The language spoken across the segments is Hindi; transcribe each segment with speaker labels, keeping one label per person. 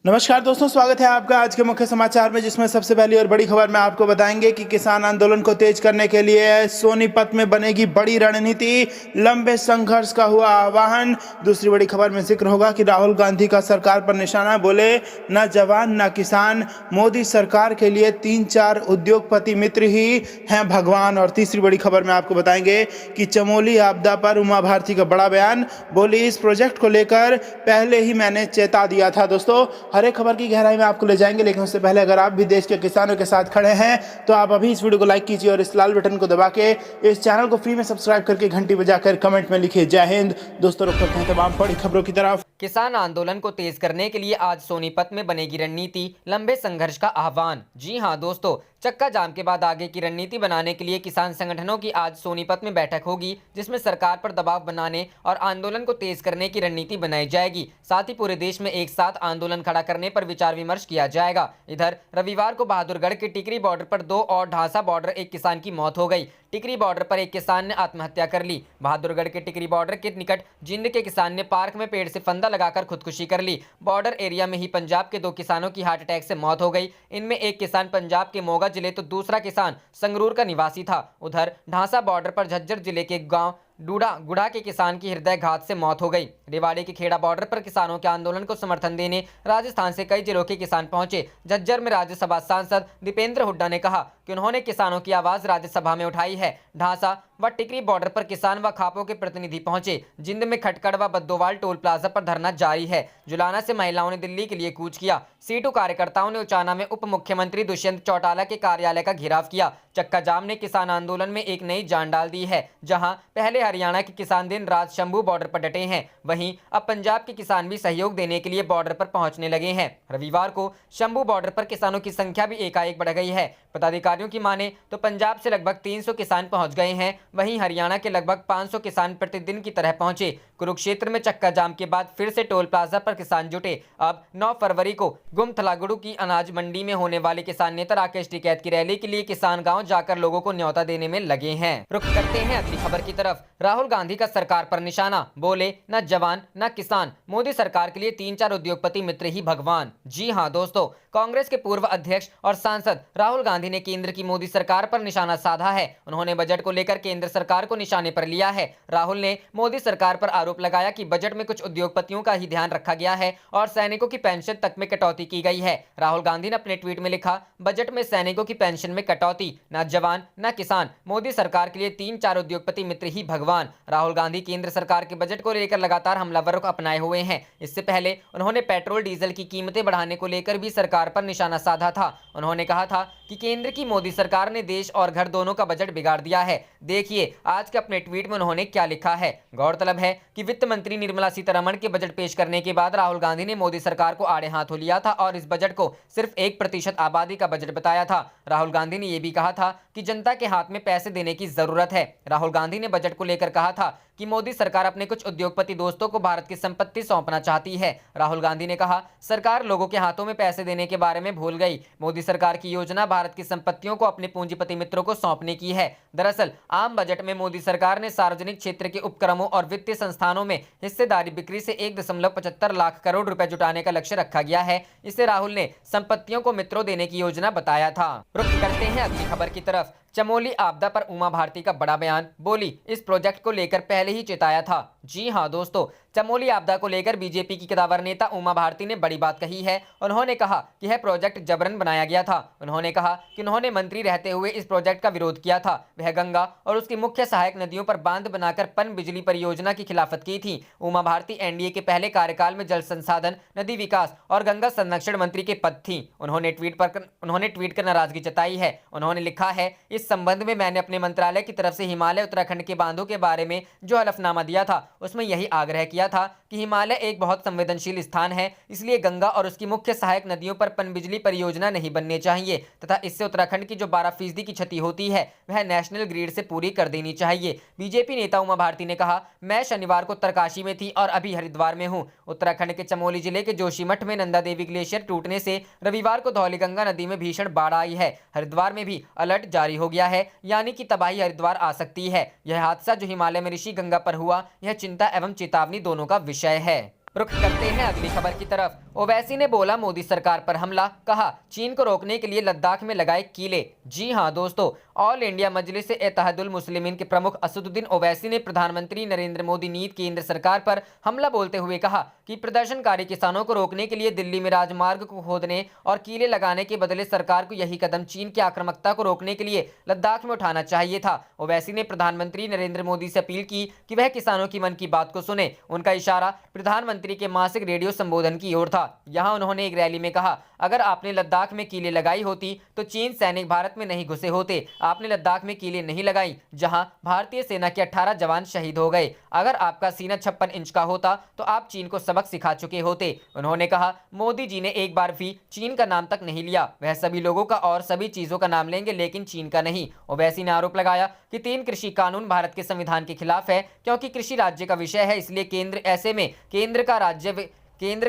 Speaker 1: नमस्कार दोस्तों, स्वागत है आपका आज के मुख्य समाचार में, जिसमें सबसे पहली और बड़ी खबर में आपको बताएंगे कि किसान आंदोलन को तेज करने के लिए सोनीपत में बनेगी बड़ी रणनीति, लंबे संघर्ष का हुआ आह्वान। दूसरी बड़ी खबर में जिक्र होगा कि राहुल गांधी का सरकार पर निशाना, बोले न जवान न किसान, मोदी सरकार के लिए 3-4 उद्योगपति मित्र ही हैं भगवान। और तीसरी बड़ी खबर में आपको बताएंगे कि चमोली आपदा पर उमा भारती का बड़ा बयान, बोली इस प्रोजेक्ट को लेकर पहले ही मैंने चेता दिया था। दोस्तों, हर एक खबर की गहराई में आपको ले जाएंगे, लेकिन उससे पहले अगर आप भी देश के किसानों के साथ खड़े हैं तो आप अभी इस वीडियो को लाइक कीजिए और इस लाल बटन को दबा के इस चैनल को फ्री में सब्सक्राइब करके घंटी बजाकर कमेंट में लिखिए जय हिंद। दोस्तों, रुक करते हैं तमाम बड़ी खबरों की तरफ।
Speaker 2: किसान आंदोलन को तेज करने के लिए आज सोनीपत में बनेगी रणनीति, लंबे संघर्ष का आह्वान। जी हां दोस्तों, चक्का जाम के बाद आगे की रणनीति बनाने के लिए किसान संगठनों की आज सोनीपत में बैठक होगी, जिसमें सरकार पर दबाव बनाने और आंदोलन को तेज करने की रणनीति बनाई जाएगी। साथ ही पूरे देश में एक साथ आंदोलन खड़ा करने पर विचार विमर्श किया जाएगा। इधर रविवार को बहादुरगढ़ के टिकरी बॉर्डर पर 2 और ढांसा बॉर्डर एक किसान की मौत हो गई। टिकरी बॉर्डर पर एक किसान ने आत्महत्या कर ली। बहादुरगढ़ के टिकरी बॉर्डर के निकट जिंद के किसान ने पार्क में पेड़ से फंदा लगाकर खुदकुशी कर ली। बॉर्डर एरिया में ही पंजाब के 2 किसानों की हार्ट अटैक से मौत हो गई। इनमें एक किसान पंजाब के मोगा जिले तो दूसरा किसान संगरूर का निवासी था। उधर ढांसा बॉर्डर पर झज्जर जिले के गांव गुड़ा के किसान की हृदयघात से मौत हो गई। रेवाड़ी के खेड़ा बॉर्डर पर किसानों के आंदोलन को समर्थन देने राजस्थान से कई जिलों के किसान पहुंचे। झज्जर में राज्यसभा सांसद दीपेंद्र हुड्डा ने कहा कि उन्होंने किसानों की आवाज राज्यसभा में उठाई है। ढांसा व टिकरी बॉर्डर पर किसान व खापों के प्रतिनिधि पहुंचे। जिंद में खटकड़ व बद्दोवाल टोल प्लाजा पर धरना जारी है। जुलाना से महिलाओं ने दिल्ली के लिए कूच किया। सीटू कार्यकर्ताओं ने उचाना में उप मुख्यमंत्री दुष्यंत चौटाला के कार्यालय का घेराव किया। चक्का जाम ने किसान आंदोलन में एक नई जान डाल दी है। जहां पहले हरियाणा के किसान दिन रात शंभू बॉर्डर पर डटे हैं, वहीं अब पंजाब के किसान भी सहयोग देने के लिए बॉर्डर पर पहुंचने लगे हैं। रविवार को शंभू बॉर्डर पर किसानों की संख्या भी एकाएक बढ़ गई है। पदाधिकारियों की माने तो पंजाब से लगभग 300 किसान पहुंच गए हैं, वहीं हरियाणा के लगभग 500 किसान प्रतिदिन की तरह पहुंचे। कुरुक्षेत्र में चक्का जाम के बाद फिर से टोल प्लाजा पर किसान जुटे। अब 9 फरवरी को गुमथलागुड़ू की अनाज मंडी में होने वाले किसान नेता राकेश टिकैत की रैली के लिए किसान गांव जाकर लोगों को न्योता देने में लगे हैं। रुख करते हैं अगली खबर की तरफ। राहुल गांधी का सरकार पर निशाना, बोले न जवान न किसान, मोदी सरकार के लिए 3-4 उद्योगपति मित्र ही भगवान। जी हां दोस्तों, कांग्रेस के पूर्व अध्यक्ष और सांसद राहुल गांधी ने केंद्र की मोदी सरकार पर निशाना साधा है। उन्होंने बजट को लेकर केंद्र सरकार को निशाने पर लिया है। राहुल ने मोदी सरकार पर आरोप लगाया कि बजट में कुछ उद्योगपतियों का ही ध्यान रखा गया है और सैनिकों की पेंशन तक में कटौती की गई है। राहुल गांधी ने अपने ट्वीट में लिखा, बजट में सैनिकों की पेंशन में कटौती, न जवान न किसान, मोदी सरकार के लिए 3-4 उद्योगपति मित्र ही भगवान। राहुल गांधी केंद्र सरकार के बजट को लेकर लगातार हमलावर रुख अपनाए हुए हैं। इससे पहले उन्होंने पेट्रोल डीजल की कीमतें बढ़ाने को लेकर भी सरकार पर निशाना साधा था। उन्होंने कहा था कि केंद्र की मोदी सरकार ने देश और घर दोनों का बजट बिगाड़ दिया है। देखिए आज के अपने ट्वीट में उन्होंने क्या लिखा है। गौरतलब है कि वित्त मंत्री निर्मला सीतारमण के बजट पेश करने के बाद राहुल गांधी ने मोदी सरकार को आड़े हाथों लिया था और इस बजट को सिर्फ 1% आबादी का बजट बताया था। राहुल गांधी ने यह भी कहा था कि जनता के हाथ में पैसे देने की जरूरत है। राहुल गांधी ने बजट को लेकर कहा था कि मोदी सरकार अपने कुछ उद्योगपति दोस्तों को भारत की संपत्ति सौंपना चाहती है। राहुल गांधी ने कहा, सरकार लोगों के हाथों में पैसे देने के बारे में भूल गई। मोदी सरकार की योजना भारत की संपत्तियों को अपने पूंजीपति मित्रों को सौंपने की है। दरअसल आम बजट में मोदी सरकार ने सार्वजनिक क्षेत्र के उपक्रमों और वित्तीय संस्थानों में हिस्सेदारी बिक्री से 1.75 लाख करोड़ रुपए जुटाने का लक्ष्य रखा गया है। इसे राहुल ने संपत्तियों को मित्रों देने की योजना बताया था। रुख करते हैं अगली खबर की तरफ। चमोली आपदा पर उमा भारती का बड़ा बयान, बोली इस प्रोजेक्ट को लेकर पहले ही चेताया था। जी हां दोस्तों, चमोली आपदा को लेकर बीजेपी की कदावर नेता उमा भारती ने बड़ी बात कही है। उन्होंने कहा कि यह प्रोजेक्ट जबरन बनाया गया था। उन्होंने कहा कि उन्होंने मंत्री रहते हुए इस प्रोजेक्ट का विरोध किया था। वह गंगा और उसकी मुख्य सहायक नदियों पर बांध बनाकर पन बिजली परियोजना की खिलाफत की थी। उमा भारती एनडीए के पहले कार्यकाल में जल संसाधन, नदी विकास और गंगा संरक्षण मंत्री के पद थी। उन्होंने ट्वीट कर नाराजगी जताई है। उन्होंने लिखा है, इस संबंध में मैंने अपने मंत्रालय की तरफ से हिमालय उत्तराखंड के बांधों के बारे में जो हलफनामा दिया था उसमें यही आग्रह किया था कि हिमालय एक बहुत संवेदनशील स्थान है, इसलिए गंगा और उसकी मुख्य सहायक नदियों पर पनबिजली परियोजना नहीं बननी चाहिए तथा इससे उत्तराखंड की जो 12% की क्षति होती है वह नेशनल ग्रिड से पूरी कर देनी चाहिए। बीजेपी नेता उमा भारती ने कहा, मैं शनिवार को उत्तरकाशी में थी और अभी हरिद्वार में हूं। उत्तराखंड के चमोली जिले के जोशीमठ में नंदा देवी ग्लेशियर टूटने से रविवार को धौलीगंगा नदी में भीषण बाढ़ आई है। हरिद्वार में भी अलर्ट जारी हो गया है, यानी कि तबाही हरिद्वार आ सकती है। यह हादसा जो हिमालय में ऋषि गंगा पर हुआ, यह चिंता एवं चेतावनी दोनों का विषय है। रुख करते हैं अगली खबर की तरफ। ओवैसी ने बोला मोदी सरकार पर हमला, कहा चीन को रोकने के लिए लद्दाख में लगाए कीले। जी हां दोस्तों, ऑल इंडिया मजलिस इत्तेहादुल मुस्लिमीन के प्रमुख असदुद्दीन ओवैसी ने प्रधानमंत्री नरेंद्र मोदी नीत केंद्र सरकार पर हमला बोलते हुए कहा कि प्रदर्शनकारी किसानों को रोकने के लिए दिल्ली में राजमार्ग को खोदने और कीले लगाने के बदले सरकार को यही कदम चीन की आक्रामकता को रोकने के लिए लद्दाख में उठाना चाहिए था। ओवैसी ने प्रधानमंत्री नरेंद्र मोदी से अपील की कि वह किसानों की मन की बात को सुने। उनका इशारा प्रधानमंत्री के मासिक रेडियो संबोधन की ओर था। यहां उन्होंने एक रैली में कहा, अगर आपने लद्दाख में कीले लगाई होती तो चीन सैनिक भारत में नहीं घुसे होते। आपने लद्दाख में कीले नहीं लगाई जहां भारतीय सेना के 18 जवान शहीद हो गए। अगर आपका सीना 56 इंच का होता तो आप चीन को सबक सिखा चुके होते। उन्होंने कहा, मोदी जी ने एक बार भी चीन का नाम तक नहीं लिया। वह सभी लोगों का और सभी चीजों का नाम लेंगे लेकिन चीन का नहीं। ओवैसी ने आरोप लगाया कि 3 कृषि कानून भारत के संविधान के खिलाफ है, क्योंकि कृषि राज्य का विषय है, इसलिए केंद्र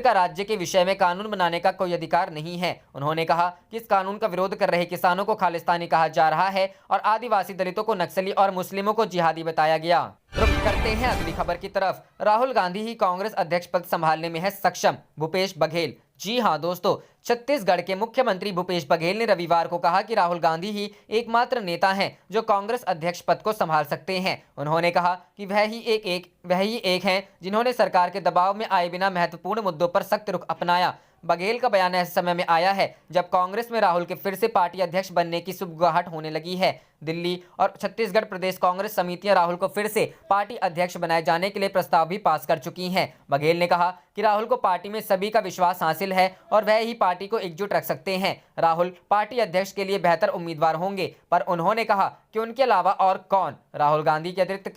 Speaker 2: का राज्य के विषय में कानून बनाने का कोई अधिकार नहीं है। उन्होंने कहा कि इस कानून का विरोध कर रहे किसानों को खालिस्तानी कहा जा रहा है और आदिवासी दलितों को नक्सली और मुस्लिमों को जिहादी बताया गया। रुख करते हैं अगली खबर की तरफ। राहुल गांधी ही कांग्रेस अध्यक्ष पद संभालने में है सक्षम, भूपेश बघेल। जी हां दोस्तों, छत्तीसगढ़ के मुख्यमंत्री भूपेश बघेल ने रविवार को कहा कि राहुल गांधी ही एकमात्र नेता हैं जो कांग्रेस अध्यक्ष पद को संभाल सकते हैं। उन्होंने कहा कि वह ही एक हैं जिन्होंने सरकार के दबाव में आए बिना महत्वपूर्ण मुद्दों पर सख्त रुख अपनाया। बघेल का बयान ऐसे समय में आया है जब कांग्रेस में राहुल के फिर से पार्टी अध्यक्ष बनने की सुगबुगाहट होने लगी है। दिल्ली और छत्तीसगढ़ प्रदेश कांग्रेस समितियां राहुल को फिर से पार्टी अध्यक्ष बनाए जाने के लिए प्रस्ताव भी पास कर चुकी हैं। बघेल ने कहा कि राहुल को पार्टी में सभी का विश्वास हासिल है और वह ही पार्टी को एकजुट रख सकते हैं। राहुल पार्टी अध्यक्ष के लिए बेहतर उम्मीदवार होंगे, पर उन्होंने कहा कि उनके अलावा और कौन। राहुल गांधी के अतिरिक्त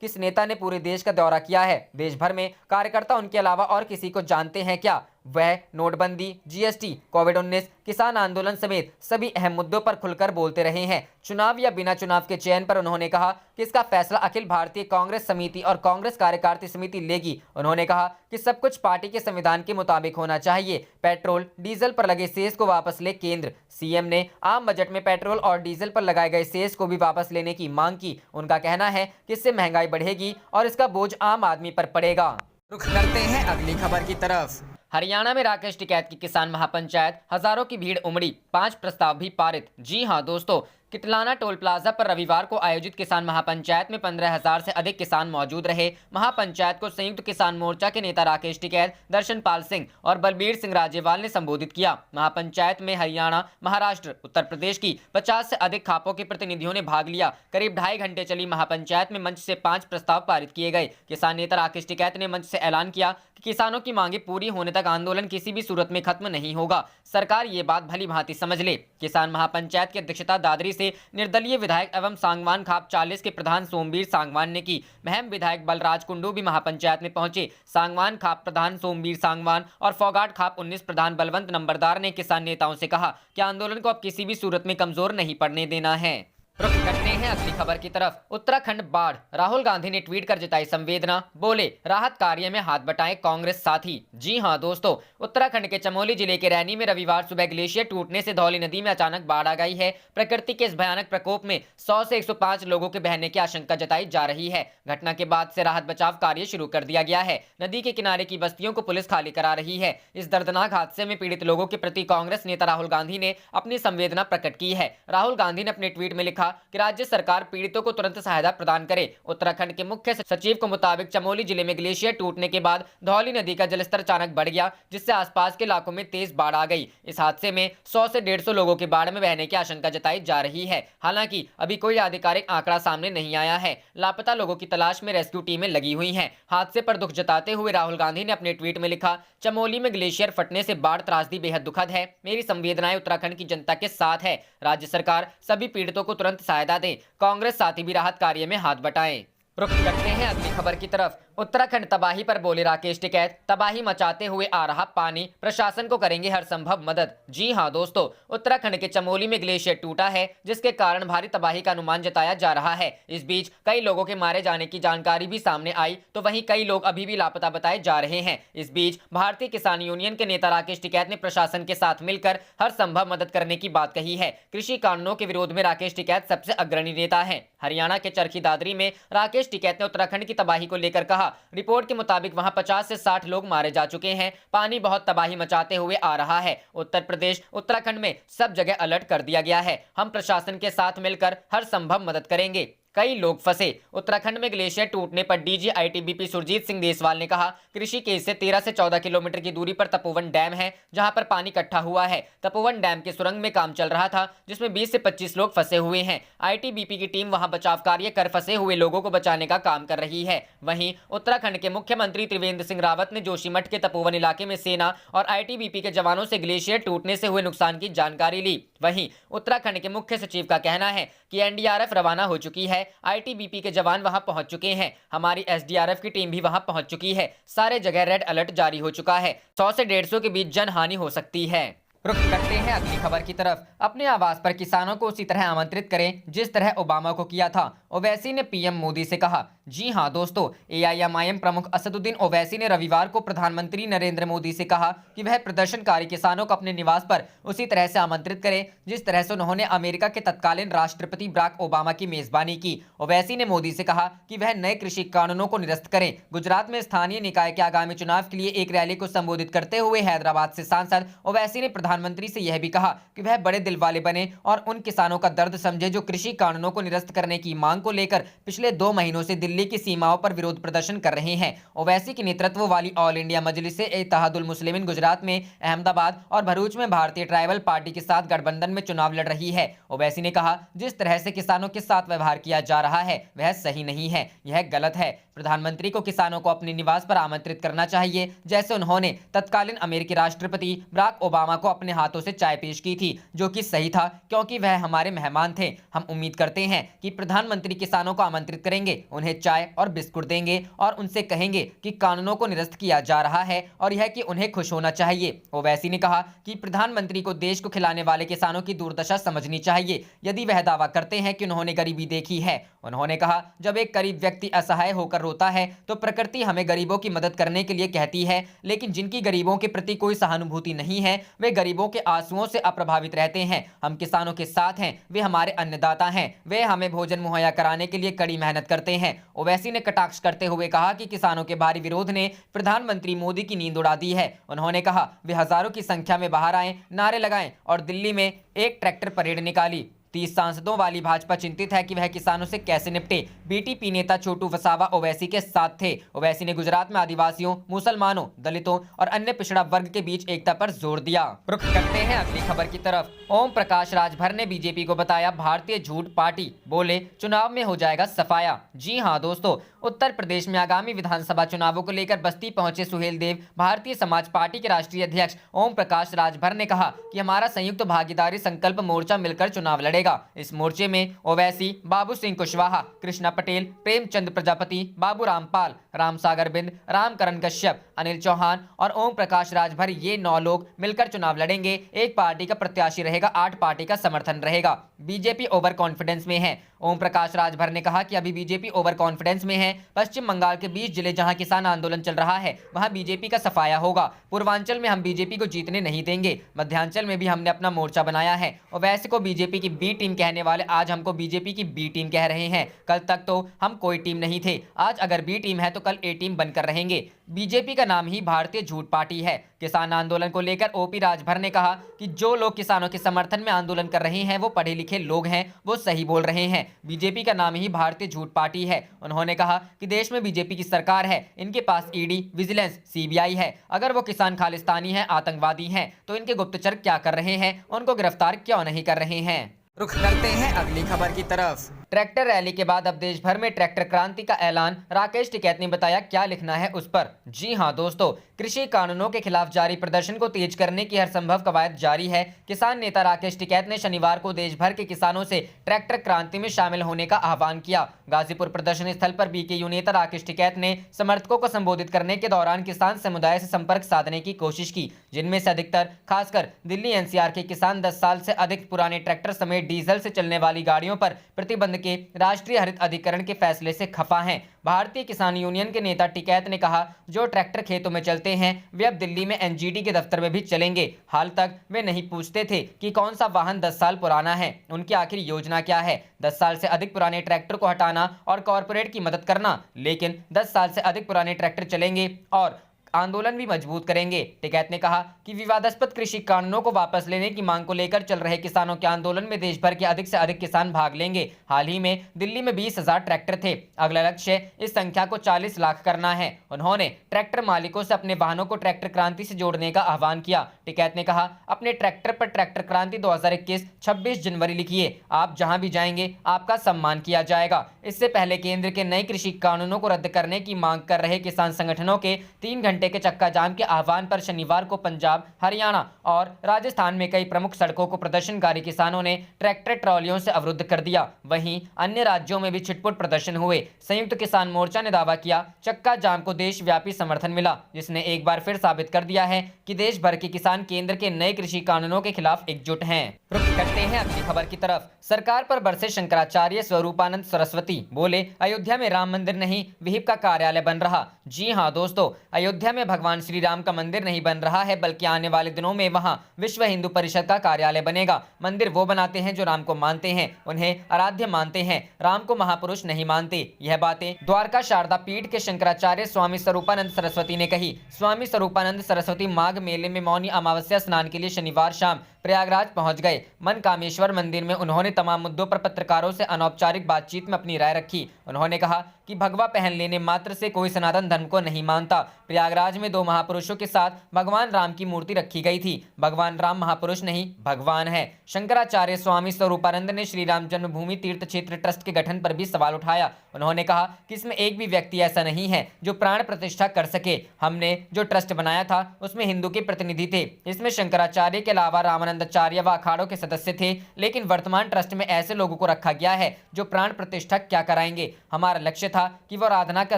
Speaker 2: किस नेता ने पूरे देश का दौरा किया है? देश भर में कार्यकर्ता उनके अलावा और किसी को जानते हैं क्या? वह नोटबंदी, जीएसटी, कोविड-19, किसान आंदोलन समेत सभी अहम मुद्दों पर खुलकर बोलते रहे हैं। चुनाव या बिना चुनाव के चयन पर उन्होंने कहा कि इसका फैसला अखिल भारतीय कांग्रेस समिति और कांग्रेस कार्यकारिणी समिति लेगी। उन्होंने कहा कि सब कुछ पार्टी के संविधान के मुताबिक होना चाहिए। पेट्रोल डीजल पर लगे सेस को वापस ले केंद्र। सीएम ने आम बजट में पेट्रोल और डीजल पर लगाए गए सेस को भी वापस लेने की मांग की। उनका कहना है कि इससे महंगाई बढ़ेगी और इसका बोझ आम आदमी पर पड़ेगा। रुख करते हैं अगली खबर की तरफ। हरियाणा में राकेश टिकैत की किसान महापंचायत, हजारों की भीड़ उमड़ी, 5 प्रस्ताव भी पारित। जी हां दोस्तों, किटलाना टोल प्लाजा पर रविवार को आयोजित किसान महापंचायत में 15,000 से अधिक किसान मौजूद रहे। महापंचायत को संयुक्त किसान मोर्चा के नेता राकेश टिकैत, दर्शनपाल सिंह और बलबीर सिंह राजेवाल ने संबोधित किया। महापंचायत में हरियाणा, महाराष्ट्र, उत्तर प्रदेश की 50 से अधिक खापों के प्रतिनिधियों ने भाग लिया। करीब 2.5 घंटे चली महापंचायत में मंच से 5 प्रस्ताव पारित किए गए। किसान नेता राकेश टिकैत ने मंच से ऐलान किया कि किसानों की मांगे पूरी होने तक आंदोलन किसी भी सूरत में खत्म नहीं होगा। सरकार ये बात भली भांति समझ ले। किसान महापंचायत की अध्यक्षता दादरी से निर्दलीय विधायक एवं सांगवान खाप 40 के प्रधान सोमवीर सांगवान ने की। महम विधायक बलराज कुंडू भी महापंचायत में पहुंचे। सांगवान खाप प्रधान सोमवीर सांगवान और फोगाट खाप 19 प्रधान बलवंत नंबरदार ने किसान नेताओं से कहा कि आंदोलन को अब किसी भी सूरत में कमजोर नहीं पड़ने देना है। रुख करते हैं अगली खबर की तरफ। उत्तराखंड बाढ़, राहुल गांधी ने ट्वीट कर जताई संवेदना, बोले राहत कार्य में हाथ बटाएं कांग्रेस साथी। जी हां दोस्तों, उत्तराखंड के चमोली जिले के रैनी में रविवार सुबह ग्लेशियर टूटने से धौली नदी में अचानक बाढ़ आ गई है। प्रकृति के इस भयानक प्रकोप में 100 से 105 लोगों के बहने की आशंका जताई जा रही है। घटना के बाद से राहत बचाव कार्य शुरू कर दिया गया है। नदी के किनारे की बस्तियों को पुलिस खाली करा रही है। इस दर्दनाक हादसे में पीड़ित लोगों के प्रति कांग्रेस नेता राहुल गांधी ने अपनी संवेदना प्रकट की है। राहुल गांधी ने अपने ट्वीट में लिखा कि राज्य सरकार पीड़ितों को तुरंत सहायता प्रदान करे। उत्तराखंड के मुख्य सचिव के मुताबिक चमोली जिले में ग्लेशियर टूटने के बाद धौली नदी का जलस्तर अचानक बढ़ गया, जिससे आसपास के इलाकों में तेज बाढ़ आ गई। इस हादसे में 100 से 150 लोगों के बाढ़ में बहने की आशंका जताई जा रही है। हालांकि अभी कोई आधिकारिक आंकड़ा सामने नहीं आया है। लापता लोगों की तलाश में रेस्क्यू टीमें लगी हुई हैं। हादसे पर दुख जताते हुए राहुल गांधी ने अपने ट्वीट में लिखा, चमोली में ग्लेशियर फटने से बाढ़ त्रासदी बेहद दुखद है। मेरी संवेदनाएं उत्तराखंड की जनता के साथ है। राज्य सरकार सभी पीड़ितों को तुरंत सहायता दे। कांग्रेस साथी भी राहत कार्य में हाथ बटाएं। रुख करते हैं अगली खबर की तरफ। उत्तराखंड तबाही पर बोले राकेश टिकैत, तबाही मचाते हुए आ रहा पानी, प्रशासन को करेंगे हर संभव मदद। जी हां दोस्तों, उत्तराखंड के चमोली में ग्लेशियर टूटा है, जिसके कारण भारी तबाही का अनुमान जताया जा रहा है। इस बीच कई लोगों के मारे जाने की जानकारी भी सामने आई, तो वहीं कई लोग अभी भी लापता बताए जा रहे हैं। इस बीच भारतीय किसान यूनियन के नेता राकेश टिकैत ने प्रशासन के साथ मिलकर हर संभव मदद करने की बात कही है। कृषि कानूनों के विरोध में राकेश टिकैत सबसे अग्रणी नेता है। हरियाणा के चरखी दादरी में राकेश टिकैत ने उत्तराखंड की तबाही को लेकर कहा था। रिपोर्ट के मुताबिक वहां 50 से 60 लोग मारे जा चुके हैं। पानी बहुत तबाही मचाते हुए आ रहा है। उत्तर प्रदेश, उत्तराखंड में सब जगह अलर्ट कर दिया गया है। हम प्रशासन के साथ मिलकर हर संभव मदद करेंगे। कई लोग फंसे। उत्तराखंड में ग्लेशियर टूटने पर डीजी आईटीबीपी सुरजीत सिंह देसवाल ने कहा, ऋषिकेश से 13 से 14 किलोमीटर की दूरी पर तपोवन डैम है, जहां पर पानी इकट्ठा हुआ है। तपोवन डैम के सुरंग में काम चल रहा था, जिसमें 20 से 25 लोग फंसे हुए हैं। आईटीबीपी की टीम वहां बचाव कार्य कर फंसे हुए लोगों को बचाने का काम कर रही है। वहीं उत्तराखंड के मुख्यमंत्री त्रिवेंद्र सिंह रावत ने जोशीमठ के तपोवन इलाके में सेना और आईटीबीपी के जवानों से ग्लेशियर टूटने से हुए नुकसान की जानकारी ली। वहीं उत्तराखंड के मुख्य सचिव का कहना है कि एनडीआरएफ रवाना हो चुकी है। आईटीबीपी के जवान वहां पहुंच चुके हैं। हमारी एसडीआरएफ की टीम भी वहां पहुंच चुकी है। सारे जगह रेड अलर्ट जारी हो चुका है। 100 से 150 के बीच जनहानि हो सकती है। रुख करते हैं अगली खबर की तरफ। अपने आवास पर किसानों को उसी तरह आमंत्रित करें जिस तरह ओबामा को किया था, ओवैसी ने पीएम मोदी से कहा। जी हां दोस्तों, एआईएमआईएम प्रमुख असदुद्दीन ओवैसी ने रविवार को प्रधानमंत्री नरेंद्र मोदी से कहा कि वह प्रदर्शनकारी किसानों को अपने निवास पर उसी तरह से आमंत्रित करें जिस तरह से उन्होंने अमेरिका के तत्कालीन राष्ट्रपति बराक ओबामा की मेजबानी की। ओवैसी ने मोदी से कहा कि वह नए कृषि कानूनों को निरस्त करें। गुजरात में स्थानीय निकाय के आगामी चुनाव के लिए एक रैली को संबोधित करते हुए हैदराबाद से सांसद ओवैसी ने प्रधानमंत्री से यह भी कहा कि वह बड़े दिल वाले बने और उन किसानों का दर्द समझे जो कृषि कानूनों को निरस्त करने की मांग को लेकर पिछले 2 महीनों से दिल्ली की सीमाओं पर विरोध प्रदर्शन कर रहे हैं। ओवैसी के नेतृत्व वाली ऑल इंडिया मजलिस-ए-इत्तेहादुल मुस्लिमीन गुजरात में अहमदाबाद और भरूच में भारतीय ट्राइबल पार्टी के साथ गठबंधन में चुनाव लड़ रही है। ओवैसी ने कहा, जिस तरह से किसानों के साथ व्यवहार किया जा रहा है वह सही नहीं है, यह गलत है। प्रधानमंत्री को किसानों को अपने निवास पर आमंत्रित करना चाहिए, जैसे उन्होंने तत्कालीन अमेरिकी राष्ट्रपति बराक ओबामा को अपने हाथों से चाय पेश की थी, जो कि सही था क्योंकि वह हमारे मेहमान थे। हम उम्मीद करते हैं कि प्रधानमंत्री किसानों को आमंत्रित करेंगे, उन्हें चाय और बिस्कुट देंगे और उनसे कहेंगे कि कानूनों को निरस्त किया जा रहा है और यह कि उन्हें खुश होना चाहिए। ओवैसी ने कहा कि प्रधानमंत्री को देश को खिलाने वाले किसानों की दुर्दशा समझनी चाहिए यदि वह दावा करते हैं कि उन्होंने गरीबी देखी है। उन्होंने कहा, जब एक गरीब व्यक्ति असहाय होकर रोता है तो प्रकृति हमें गरीबों की मदद करने के लिए कहती है, लेकिन जिनकी गरीबों के प्रति कोई सहानुभूति नहीं है वे गरीबों के आंसुओं से अप्रभावित रहते हैं। हम किसानों के साथ हैं, वे हमारे अन्नदाता हैं, वे हमें भोजन मुहैया कराने के लिए कड़ी मेहनत करते हैं। ओवैसी ने कटाक्ष करते हुए कहा कि किसानों के भारी विरोध ने प्रधानमंत्री मोदी की नींद उड़ा दी है। उन्होंने कहा वे हजारों की संख्या में बाहर आए, नारे लगाएं और दिल्ली में एक ट्रैक्टर परेड निकाली। 30 सांसदों वाली भाजपा चिंतित है कि वह किसानों से कैसे निपटे। बीटीपी नेता छोटू वसावा ओवैसी के साथ थे। ओवैसी ने गुजरात में आदिवासियों, मुसलमानों, दलितों और अन्य पिछड़ा वर्ग के बीच एकता पर जोर दिया। रुख करते हैं अगली खबर की तरफ। ओम प्रकाश राजभर ने बीजेपी को बताया भारतीय झूठ पार्टी, बोले चुनाव में हो जाएगा सफाया। जी हां दोस्तों, उत्तर प्रदेश में आगामी विधानसभा चुनावों को लेकर बस्ती पहुंचे सुहेल देव भारतीय समाज पार्टी के राष्ट्रीय अध्यक्ष ओम प्रकाश राजभर ने कहा कि हमारा संयुक्त भागीदारी संकल्प मोर्चा मिलकर चुनाव लड़ेगा। इस मोर्चे में ओवैसी, बाबू सिंह कुशवाहा, कृष्णा पटेल, प्रेमचंद प्रजापति, बाबू रामपाल, रामसागर बिंद, रामकरण कश्यप, अनिल चौहान और ओम प्रकाश राजभर, ये 9 लोग मिलकर चुनाव लड़ेंगे। एक पार्टी का प्रत्याशी रहेगा, 8 पार्टी का समर्थन रहेगा। बीजेपी ओवर कॉन्फिडेंस में है। ओम प्रकाश राजभर ने कहा कि अभी बीजेपी ओवर कॉन्फिडेंस में है। पश्चिम बंगाल के 20 जिले जहां किसान आंदोलन चल रहा है वहां बीजेपी का सफाया होगा। पूर्वांचल में हम बीजेपी को जीतने नहीं देंगे। मध्यांचल में भी हमने अपना मोर्चा बनाया है। ओवैसी को बीजेपी की बी टीम कहने वाले आज हमको बीजेपी की बी टीम कह रहे हैं। कल तक तो हम कोई टीम नहीं थे, आज अगर बी टीम है तो कल ए टीम बनकर रहेंगे। बीजेपी का नाम ही भारतीय झूठ पार्टी है। किसान आंदोलन को लेकर ओपी राजभर ने कहा कि जो लोग किसानों के समर्थन में आंदोलन कर रहे हैं वो पढ़े लिखे लोग हैं, वो सही बोल रहे हैं। बीजेपी का नाम ही भारतीय झूठ पार्टी है। उन्होंने कहा कि देश में बीजेपी की सरकार है, इनके पास ईडी, विजिलेंस, सीबीआई है। अगर वो किसान खालिस्तानी हैं, आतंकवादी हैं तो इनके गुप्तचर क्या कर रहे हैं, उनको गिरफ्तार क्यों नहीं कर रहे हैं। रुख करते हैं अगली खबर की तरफ। ट्रैक्टर रैली के बाद अब देश भर में ट्रैक्टर क्रांति का ऐलान। राकेश टिकैत ने बताया क्या लिखना है उस पर। जी हां दोस्तों, कृषि कानूनों के खिलाफ जारी प्रदर्शन को तेज करने की हर संभव कवायद जारी है। किसान नेता राकेश टिकैत ने शनिवार को देश भर के किसानों से ट्रैक्टर क्रांति में शामिल होने का आह्वान किया। गाजीपुर प्रदर्शन स्थल पर बीकेयू नेता राकेश टिकैत ने समर्थकों को संबोधित करने के दौरान किसान समुदाय से संपर्क साधने की कोशिश की, जिनमें से अधिकतर खासकर दिल्ली एनसीआर के किसान 10 साल से अधिक पुराने ट्रैक्टर समेत डीजल से चलने वाली गाड़ियों पर प्रतिबंध के राष्ट्रीय हरित अधिकरण के फैसले से खफा हैं। भारतीय किसान यूनियन के नेता टिकैत ने कहा, जो ट्रैक्टर खेतों में चलते हैं वे अब दिल्ली में एनजीटी के दफ्तर में भी चलेंगे। हाल तक वे नहीं पूछते थे कि कौन सा वाहन 10 साल पुराना है, उनकी आखिर योजना क्या है। 10 साल से अधिक पुराने ट्रैक्टर को हटाना और कॉरपोरेट की मदद करना, लेकिन 10 साल से अधिक पुराने ट्रैक्टर चलेंगे और आंदोलन भी मजबूत करेंगे। टिकैत ने कहा कि विवादास्पद कृषि कानूनों को वापस लेने की मांग को लेकर चल रहे किसानों के आंदोलन में देश भर के अधिक से अधिक किसान भाग लेंगे। हाल ही में दिल्ली में 20,000 ट्रैक्टर थे। अगला लक्ष्य इस संख्या को 40 लाख करना है। उन्होंने ट्रैक्टर मालिकों से अपने वाहनों को ट्रैक्टर क्रांति से जोड़ने का आह्वान किया। टिकैत ने कहा, अपने ट्रैक्टर पर ट्रैक्टर क्रांति 2021 26 जनवरी लिखिए, आप जहां भी जाएंगे आपका सम्मान किया जाएगा। इससे पहले केंद्र के नए कृषि कानूनों को रद्द करने की मांग कर रहे किसान संगठनों के 3 घंटे के चक्का जाम के आह्वान पर शनिवार को पंजाब, हरियाणा और राजस्थान में कई प्रमुख सड़कों को प्रदर्शनकारी किसानों ने ट्रैक्टर ट्रॉलियों से अवरुद्ध कर दिया। वहीं अन्य राज्यों में भी छिटपुट प्रदर्शन हुए। संयुक्त किसान मोर्चा ने दावा किया, चक्का जाम को देशव्यापी समर्थन मिला, जिसने एक बार फिर साबित कर दिया है कि देश भर के किसान केंद्र के नए कृषि कानूनों के खिलाफ एकजुट हैं। रुख करते हैं अगली खबर की तरफ। सरकार पर बरसे शंकराचार्य स्वरूपानंद सरस्वती, बोले अयोध्या में राम मंदिर नहीं विहिप का कार्यालय बन रहा। जी हां दोस्तों, अयोध्या में भगवान श्री राम का मंदिर नहीं बन रहा है, बल्कि आने वाले दिनों में वहां विश्व हिंदू परिषद का कार्यालय बनेगा। मंदिर वो बनाते हैं जो राम को मानते हैं, उन्हें आराध्य मानते हैं, राम को महापुरुष नहीं मानते। यह बातें द्वारका शारदा पीठ के शंकराचार्य स्वामी स्वरूपानंद सरस्वती ने कही। स्वामी स्वरूपानंद सरस्वती माघ मेले में मौनी अमावस्या स्नान के लिए शनिवार शाम प्रयागराज पहुंच गए। मनकामेश्वर मंदिर में उन्होंने तमाम मुद्दों पर पत्रकारों से अनौपचारिक बातचीत में अपनी राय रखी। उन्होंने कहा कि भगवा पहन लेने मात्र से कोई सनातन धर्म को नहीं मानता। प्रयागराज में 2 महापुरुषों के साथ भगवान राम की मूर्ति रखी गई थी। भगवान राम महापुरुष नहीं, भगवान है। शंकराचार्य स्वामी स्वरूपानंद ने श्री राम जन्मभूमि तीर्थ क्षेत्र ट्रस्ट के गठन पर भी सवाल उठाया। उन्होंने कहा कि इसमें एक भी व्यक्ति ऐसा नहीं है जो प्राण प्रतिष्ठा कर सके। हमने जो ट्रस्ट बनाया था उसमें हिंदू के प्रतिनिधि थे। इसमें शंकराचार्य के अलावा रामानंदाचार्य व अखाड़ों के सदस्य थे, लेकिन वर्तमान ट्रस्ट में ऐसे लोगों को रखा गया है जो प्राण प्रतिष्ठा क्या कराएंगे। हमारा लक्ष्य था कि वो आराधना का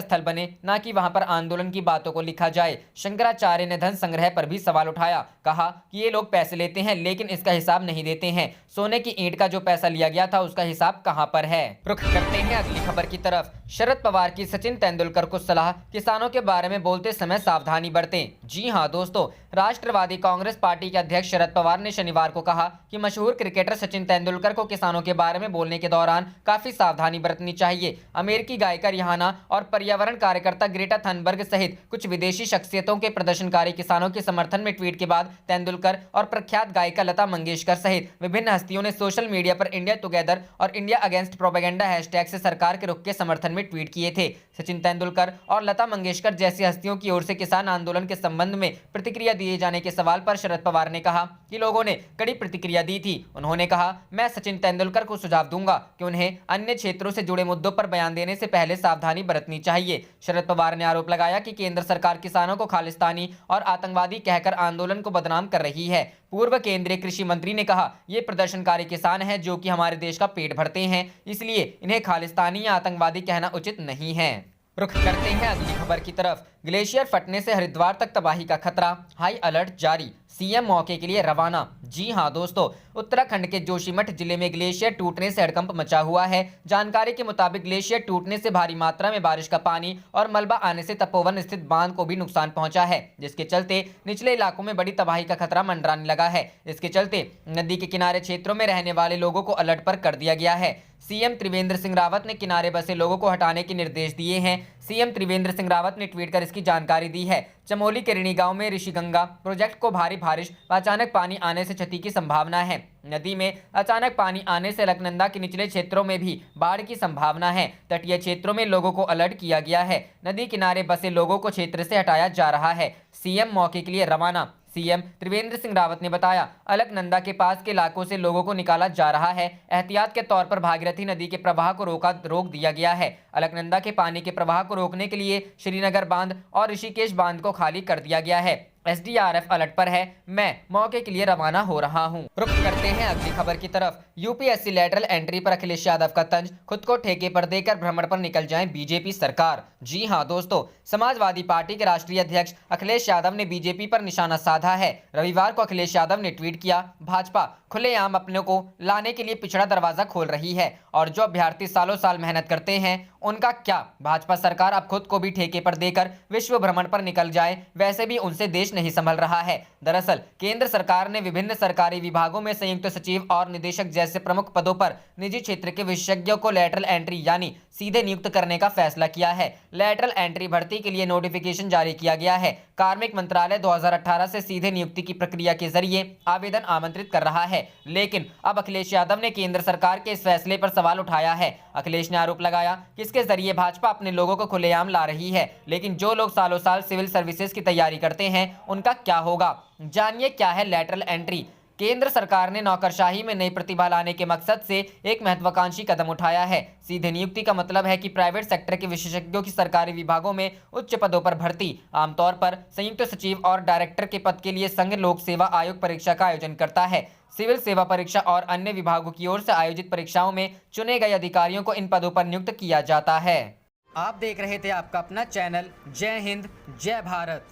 Speaker 2: स्थल बने, न कि वहां पर आंदोलन की बातों को लिखा जाए। शंकराचार्य ने धन संग्रह पर भी सवाल उठाया। कहा कि ये लोग पैसे लेते हैं लेकिन इसका हिसाब नहीं देते हैं। सोने की ईंट का जो पैसा लिया गया था उसका हिसाब कहां पर है। रुख करते हैं अगली खबर की तरफ। शरद पवार की सचिन तेंदुलकर को सलाह, किसानों के बारे में बोलते समय सावधानी बरतें। जी हां दोस्तों, राष्ट्रवादी कांग्रेस पार्टी के अध्यक्ष शरद पवार ने शनिवार को कहा कि मशहूर क्रिकेटर सचिन तेंदुलकर को किसानों के बारे में बोलने के दौरान काफी सावधानी बरतनी चाहिए। अमेरिकी गायिका रिहाना और पर्यावरण कार्यकर्ता ग्रेटा थनबर्ग सहित कुछ विदेशी शख्सियतों के प्रदर्शनकारी किसानों के समर्थन में ट्वीट के बाद तेंदुलकर और प्रख्यात गायिका लता मंगेशकर सहित विभिन्न हस्तियों ने सोशल मीडिया पर इंडिया टुगेदर और इंडिया अगेंस्ट प्रोपेगेंडा हैशटैग से सरकार के रुख के समर्थन में ट्वीट किए थे। सचिन तेंदुलकर और लता मंगेशकर जैसी हस्तियों की ओर से किसान आंदोलन के संबंध में प्रतिक्रिया दिए जाने के सवाल पर शरद पवार ने कहा कि लोगों ने कड़ी प्रतिक्रिया दी थी। उन्होंने कहा, मैं सचिन तेंदुलकर को सुझाव दूंगा कि उन्हें अन्य क्षेत्रों से जुड़े मुद्दों पर बयान देने से पहले सावधानी बरतनी चाहिए। शरद पवार ने आरोप लगाया कि केंद्र सरकार किसानों को खालिस्तानी और आतंकवादी कहकर आंदोलन को बदनाम कर रही है। पूर्व केंद्रीय कृषि मंत्री ने कहा, ये प्रदर्शनकारी किसान हैं जो कि हमारे देश का पेट भरते हैं, इसलिए इन्हें खालिस्तानी या आतंकवादी कहना उचित नहीं है। रुख करते हैं अगली खबर की तरफ। ग्लेशियर फटने से हरिद्वार तक तबाही का खतरा, हाई अलर्ट जारी, सीएम मौके के लिए रवाना। जी हां दोस्तों, उत्तराखंड के जोशीमठ जिले में ग्लेशियर टूटने से हड़कंप मचा हुआ है। जानकारी के मुताबिक ग्लेशियर टूटने से भारी मात्रा में बारिश का पानी और मलबा आने से तपोवन स्थित बांध को भी नुकसान पहुंचा है, जिसके चलते निचले इलाकों में बड़ी तबाही का खतरा मंडराने लगा है। इसके चलते नदी के किनारे क्षेत्रों में रहने वाले लोगों को अलर्ट पर कर दिया गया है। सीएम त्रिवेंद्र सिंह रावत ने किनारे बसे लोगों को हटाने के निर्देश दिए हैं। सीएम त्रिवेंद्र सिंह रावत ने ट्वीट कर इसकी जानकारी दी है। चमोली के ऋणी गांव में ऋषिगंगा प्रोजेक्ट को भारी बारिश व अचानक पानी आने से क्षति की संभावना है। नदी में अचानक पानी आने से अलकनंदा के निचले क्षेत्रों में भी बाढ़ की संभावना है। तटीय क्षेत्रों में लोगों को अलर्ट किया गया है। नदी किनारे बसे लोगों को क्षेत्र से हटाया जा रहा है। सीएम मौके के लिए रवाना। सीएम त्रिवेंद्र सिंह रावत ने बताया, अलकनंदा के पास के इलाकों से लोगों को निकाला जा रहा है। एहतियात के तौर पर भागीरथी नदी के प्रवाह को रोक दिया गया है। अलकनंदा के पानी के प्रवाह को रोकने के लिए श्रीनगर बांध और ऋषिकेश बांध को खाली कर दिया गया है। एसडीआरएफ अलर्ट पर है। मैं मौके के लिए रवाना हो रहा हूं। रुक करते हैं अगली खबर की तरफ। यूपीएससी लेटरल एंट्री पर अखिलेश यादव का तंज, खुद को ठेके पर देकर भ्रमण पर निकल जाए बीजेपी सरकार। जी हां दोस्तों, समाजवादी पार्टी के राष्ट्रीय अध्यक्ष अखिलेश यादव ने बीजेपी पर निशाना साधा है। रविवार को अखिलेश यादव ने ट्वीट किया, भाजपा खुलेआम अपने को लाने के लिए पिछड़ा दरवाजा खोल रही है और जो अभ्यर्थी सालों साल मेहनत करते हैं उनका क्या। भाजपा सरकार अब खुद को भी ठेके पर देकर विश्व भ्रमण पर निकल जाए, वैसे भी उनसे देश नहीं संभल रहा है। दरअसल केंद्र सरकार ने विभिन्न सरकारी विभागों में संयुक्त सचिव और निदेशक जैसे प्रमुख पदों पर निजी क्षेत्र के विशेषज्ञों को लेटरल एंट्री यानी सीधे नियुक्त करने का फैसला किया है। लेटरल एंट्री भर्ती के लिए नोटिफिकेशन जारी किया गया है। कार्मिक मंत्रालय 2018 से सीधे नियुक्ति की प्रक्रिया के जरिए आवेदन आमंत्रित कर रहा है, लेकिन अब अखिलेश यादव ने केंद्र सरकार के इस फैसले पर सवाल उठाया है। अखिलेश ने आरोप लगाया कि इसके जरिए भाजपा अपने लोगों को खुलेआम ला रही है, लेकिन जो लोग सालों साल सिविल सर्विसेज की तैयारी करते हैं उनका क्या होगा। जानिए क्या है लेटरल एंट्री। केंद्र सरकार ने नौकरशाही में नई प्रतिभा लाने के मकसद से एक महत्वाकांक्षी कदम उठाया है। सीधे नियुक्ति का मतलब है कि प्राइवेट सेक्टर के विशेषज्ञों की सरकारी विभागों में उच्च पदों पर भर्ती। आमतौर पर संयुक्त सचिव और डायरेक्टर के पद के लिए संघ लोक सेवा आयोग परीक्षा का आयोजन करता है। सिविल सेवा परीक्षा और अन्य विभागों की ओर से आयोजित परीक्षाओं में चुने गए अधिकारियों को इन पदों पर नियुक्त किया जाता है। आप देख रहे थे आपका अपना चैनल जय हिंद जय भारत।